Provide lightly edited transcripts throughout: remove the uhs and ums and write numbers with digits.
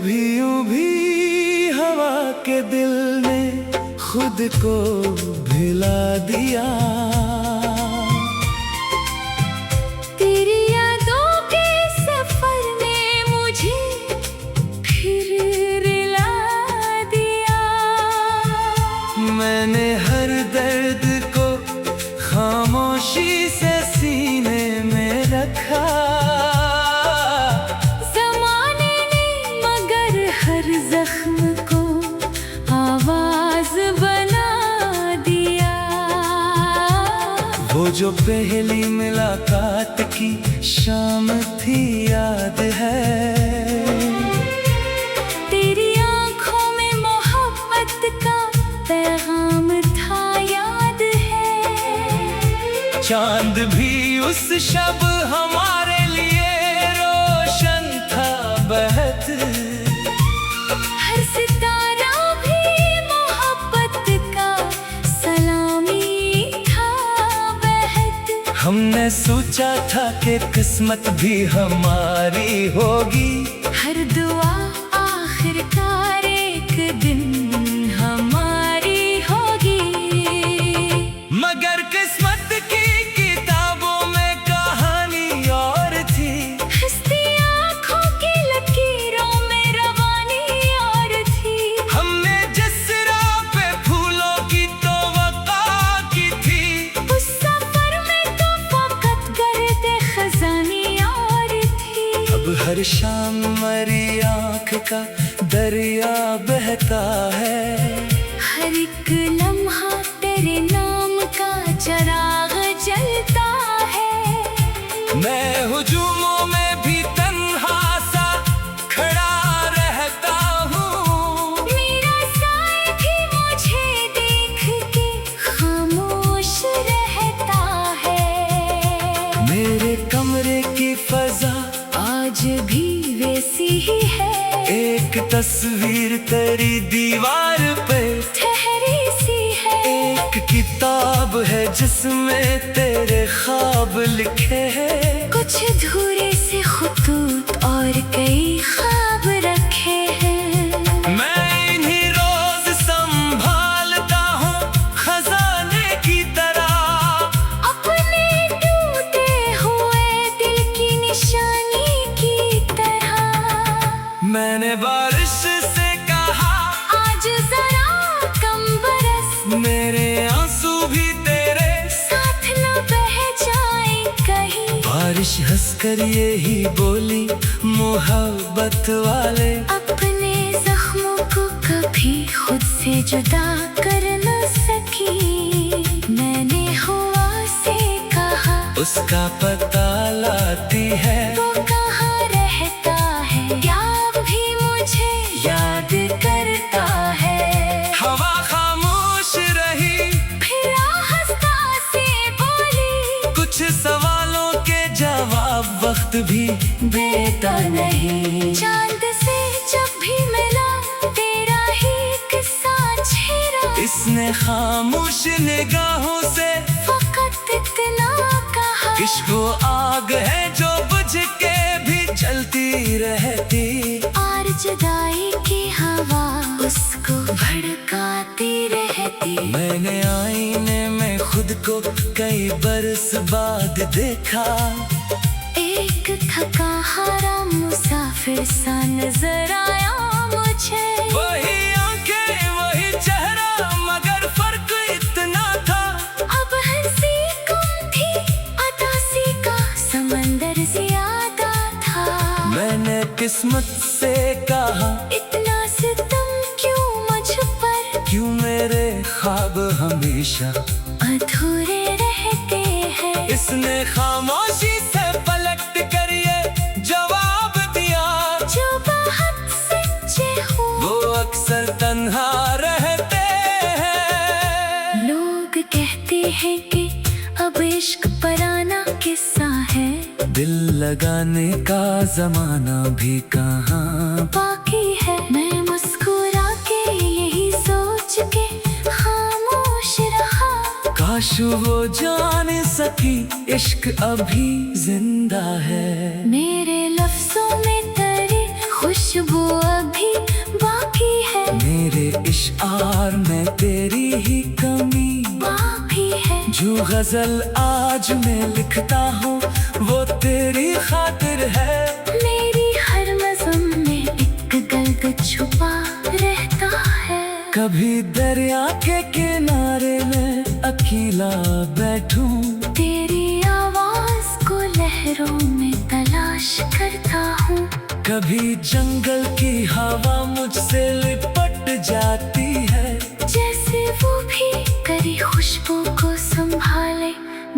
भी यूं भी हवा के दिल ने खुद को भिला दिया। तेरी यादों के सफर ने मुझे फिर रुला दिया। मैंने हर दर्द को खामोशी से सीने में रखा। ज़माने ने मगर हर जख्म को आवाज बना दिया। वो जो पहली मुलाकात की शाम थी याद है। तेरी आंखों में मोहब्बत का पैगाम था याद है। चांद भी उस शब हमारे लिए रोशन था बहुत। हर सितारा भी मोहब्बत का सलामी था बेहद। हमने सोचा था कि किस्मत भी हमारी होगी। हर दुआ आखिरकार एक दिन हमारी होगी। मगर किस्मत की किताबों में कहानी और थी। हंसती आँखों की लकीरों में रवानी और थी। हमने जिस राह पे फूलों की तवक्को की थी। उस सफर में तो फकत गर्द खजानी और थी। अब हर शाम मेरी आँख का दरिया बहता है। हर एक लम्हा तेरे नाम का चिराग जलता है। मैं हुजूमों में भी तन्हा सा खड़ा रहता हूँ। मेरा साए भी मुझे देख के खामोश रहता है। मेरे कमरे की फजा आज भी वैसी ही है। एक तस्वीर तेरी दीवार पे ठहरी सी है। एक किताब है जिसमें तेरे ख्वाब लिखे हैं। कुछ अधूरे से खुतूत और कई ख्वाब रखे हैं। मैं इन्हीं रोज संभालता हूँ खजाने की तरह। अपने टूटे हुए दिल की निशानी की तरह। मैंने बारिश से कहा आज जरा कम बरस। मेरे आंसू भी तेरे साथ न बह जाए कहीं। बारिश हंसकर यही बोली मोहब्बत वाले। अपने जख्मों को कभी खुद से जुदा कर न सकी। मैंने हवा से कहा उसका पता लाती है। वो कहाँ रहता है। क्या भी मुझे याद करता है। हवा खामोश रही फिर आहिस्ता से बोली। कुछ सवालों के जवाब वक्त भी देता नहीं। चांद से जब भी मिला तेरा ही किस्सा छेड़ा। इसने खामोश निगाहों से फकत इतना कहा। इश्क वो आग है जो बुझ के भी जलती रहती। और जुदाई की हवा उसको भड़काती रहती। मैंने आईने में खुद को कई बरस बाद देखा। एक थका हारा मुसाफिर सा नजर आया मुझे। वही आंखें वही चेहरा मगर फर्क इतना था। अब हंसी कम थी अदासी का समंदर ज्यादा था। मैंने किस्मत से कहा इतना सितम क्यों मुझ पर। क्यों मेरे ख्वाब हमेशा अधूरे रहते हैं। इसने खामोशी से पलट कर ये जवाब दिया। जो बहुत सच्चे हो वो अक्सर तन्हा रहते हैं। लोग कहते हैं कि अब इश्क पराना किस्सा है। दिल लगाने का जमाना भी कहाँ बाकी है। मैं मुस्कुरा के यही सोच के खामोश रहा। काश वो जान सकी इश्क अभी जिंदा है। मेरे लफ्जों में तेरी खुशी खुशबू अभी बाकी है, मेरे इश्आर में तेरी ही कमी बाकी है। जो गजल आज मैं लिखता हूँ वो तेरी खातिर है। मेरी हर नज़म में एक दर्द छुपा रहता है। कभी दरिया के किनारे में अकेला बैठूं, तेरी आवाज को लहरों में तलाश करता हूँ। कभी जंगल की हवा मुझसे लिपट जाती है, जैसे वो भी करी खुशबू को संभाले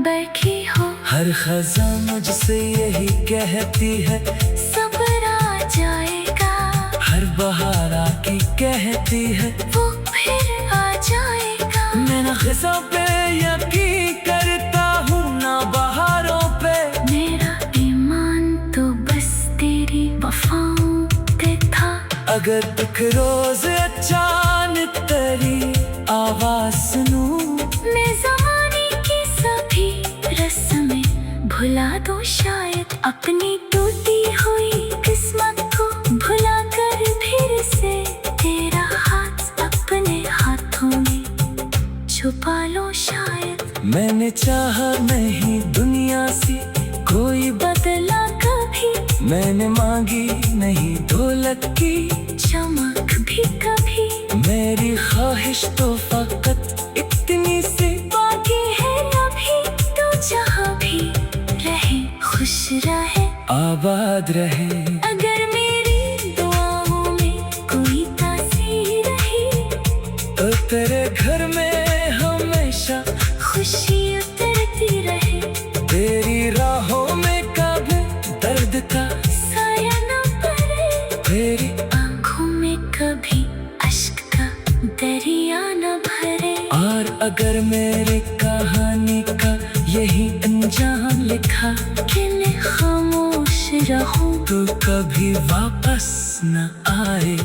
बैठी हो। हर खजा मुझसे यही कहती है सब्र आ जाएगा, हर बहार आके कहती है वो फिर आ जाएगा। मैं ना खजा पे यकीन करता हूँ ना बहारों पे। मेरा ईमान तो बस तेरी वफाओं पे था। अगर एक रोज अचानक तेरी आवाज सुनूं, मैं ज़माने की सभी रस्में भुला दूं शायद। अपनी टूटी हुई किस्मत को भुला कर फिर से तेरा हाथ अपने हाथों में छुपा लो शायद। मैंने चाहा नहीं दुनिया से कोई बदला कभी, मैंने मांगी नहीं दौलत की चमक भी कभी। मेरी ख्वाहिश तो फकत इतनी सी बाकी है अभी, तो जहाँ भी रहे खुश रहे आबाद रहे। अगर मेरी दुआओं में कोई तासीर रही, तो तेरे घर में हमेशा खुशी उतरती रहे। तेरी राहों में कभी दर्द का साया न पड़े, तेरी आँखों में कभी अश्क का दरिया न भरे। और अगर मेरी कहानी का यही अंजाम लिखा कि मैं खामोश रहूं, तो कभी वापस न आए।